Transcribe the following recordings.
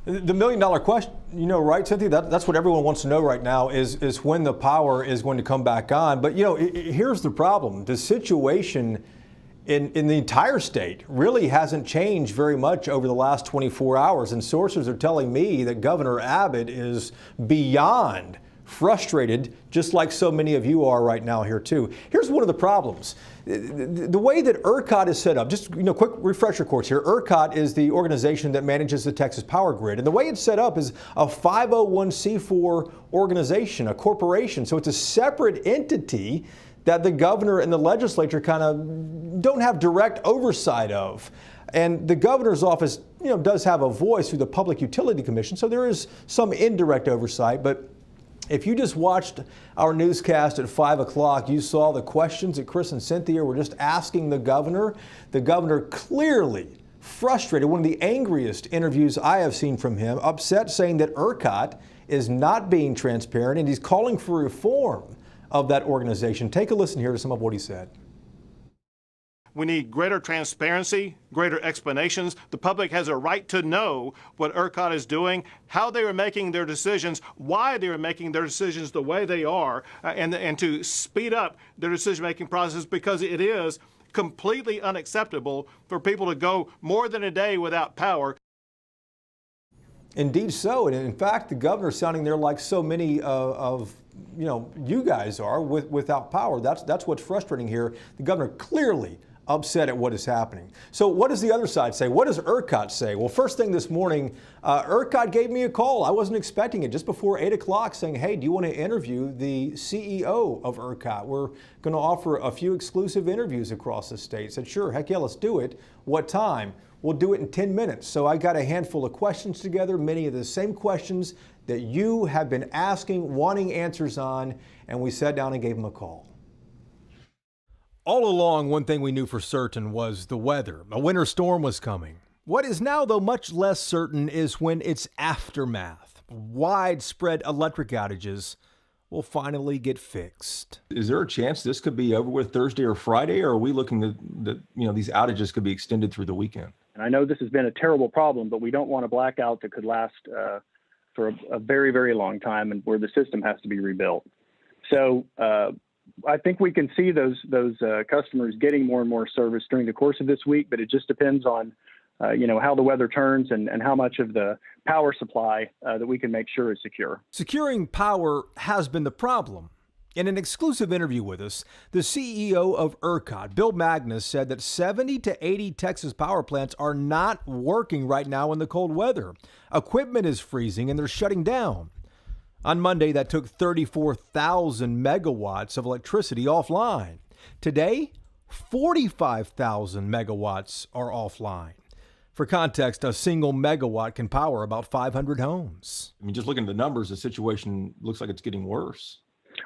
The million-dollar question, right, Cynthia? That's what everyone wants to know right now is when the power is going to come back on. But, here's the problem. The situation in the entire state really hasn't changed very much over the last 24 hours. And sources are telling me that Governor Abbott is beyond frustrated, just like so many of you are right now here too. Here's one of the problems. The way that ERCOT is set up, just quick refresher course here. ERCOT is the organization that manages the Texas power grid. And the way it's set up is a 501c4 organization, a corporation. So it's a separate entity that the governor and the legislature kind of don't have direct oversight of. And the governor's office, does have a voice through the Public Utility Commission. So there is some indirect oversight, but if you just watched our newscast at 5 o'clock, you saw the questions that Chris and Cynthia were just asking the governor. The governor clearly frustrated, one of the angriest interviews I have seen from him, upset, saying that ERCOT is not being transparent, and he's calling for reform of that organization. Take a listen here to some of what he said. We need greater transparency, greater explanations. The public has a right to know what ERCOT is doing, how they are making their decisions, why they are making their decisions the way they are, and to speed up their decision-making process, because it is completely unacceptable for people to go more than a day without power. Indeed so. And in fact, the governor's sounding there like so many of you guys are without power. That's what's frustrating here. The governor clearly upset at what is happening. So what does the other side say? What does ERCOT say? Well, first thing this morning, ERCOT gave me a call. I wasn't expecting it, just before 8 o'clock, saying, hey, do you want to interview the CEO of ERCOT? We're going to offer a few exclusive interviews across the state. I said, sure, heck yeah, let's do it. What time? We'll do it in 10 minutes. So I got a handful of questions together, many of the same questions that you have been asking, wanting answers on, and we sat down and gave them a call. All along, one thing we knew for certain was the weather. A winter storm was coming. What is now, though, much less certain is when its aftermath, widespread electric outages, will finally get fixed. Is there a chance this could be over with Thursday or Friday, or are we looking that these outages could be extended through the weekend? And I know this has been a terrible problem, but we don't want a blackout that could last for a very, very long time, and where the system has to be rebuilt. So I think we can see those customers getting more and more service during the course of this week, but it just depends on how the weather turns and how much of the power supply that we can make sure is secure. Securing power has been the problem. In an exclusive interview with us, the CEO of ERCOT, Bill Magness, said that 70 to 80 Texas power plants are not working right now in the cold weather. Equipment is freezing and they're shutting down. On Monday, that took 34,000 megawatts of electricity offline. Today, 45,000 megawatts are offline. For context, a single megawatt can power about 500 homes. I mean, just looking at the numbers, the situation looks like it's getting worse.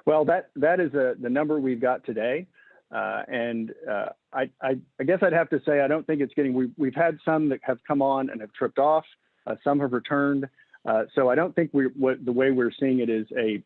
Well, that is the number we've got today. And I guess I'd have to say I don't think it's getting, we've had some that have come on and have tripped off. Some have returned. So I don't think the way we're seeing it is a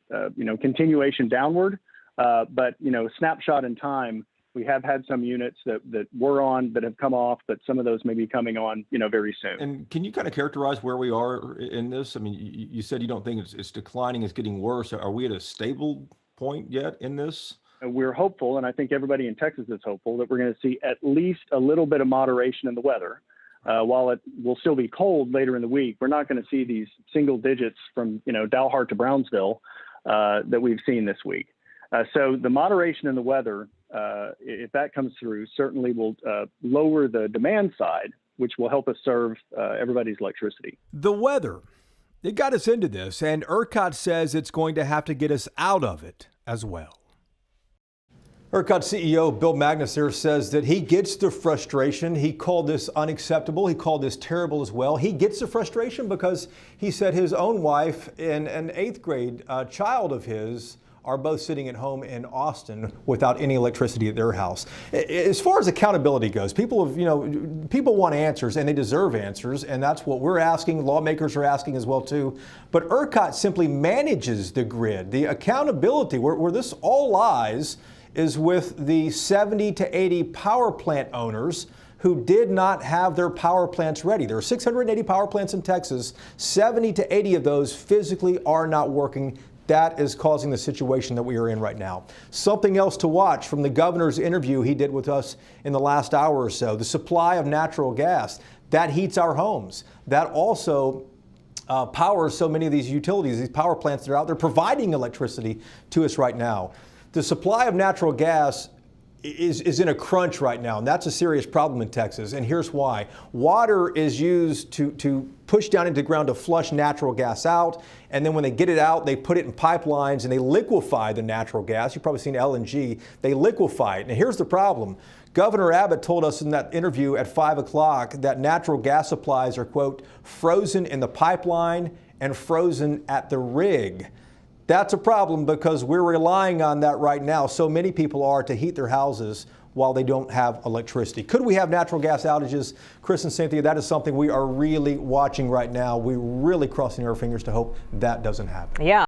continuation downward. But snapshot in time, we have had some units that were on that have come off, but some of those may be coming on very soon. And can you kind of characterize where we are in this? I mean, you said you don't think it's declining, it's getting worse. Are we at a stable point yet in this? We're hopeful, and I think everybody in Texas is hopeful, that we're going to see at least a little bit of moderation in the weather. While it will still be cold later in the week, we're not going to see these single digits from Dalhart to Brownsville that we've seen this week. So the moderation in the weather, if that comes through, certainly will lower the demand side, which will help us serve everybody's electricity. The weather, it got us into this, and ERCOT says it's going to have to get us out of it as well. ERCOT CEO Bill Magness here says that he gets the frustration. He called this unacceptable. He called this terrible as well. He gets the frustration because he said his own wife and an 8th grade child of his are both sitting at home in Austin without any electricity at their house. As far as accountability goes, people want answers, and they deserve answers, and that's what we're asking. Lawmakers are asking as well too. But ERCOT simply manages the grid. The accountability, where this all lies, is with the 70 to 80 power plant owners who did not have their power plants ready. There are 680 power plants in Texas. 70 to 80 of those physically are not working. That is causing the situation that we are in right now. Something else to watch from the governor's interview he did with us in the last hour or so. The supply of natural gas, that heats our homes. That also powers so many of these utilities, these power plants that are out there providing electricity to us right now. The supply of natural gas is in a crunch right now, and that's a serious problem in Texas, and here's why. Water is used to push down into the ground to flush natural gas out, and then when they get it out, they put it in pipelines and they liquefy the natural gas. You've probably seen LNG. They liquefy it. And here's the problem. Governor Abbott told us in that interview at 5 o'clock that natural gas supplies are, quote, frozen in the pipeline and frozen at the rig. That's a problem because we're relying on that right now. So many people are to heat their houses while they don't have electricity. Could we have natural gas outages? Chris and Cynthia, that is something we are really watching right now. We're really crossing our fingers to hope that doesn't happen. Yeah.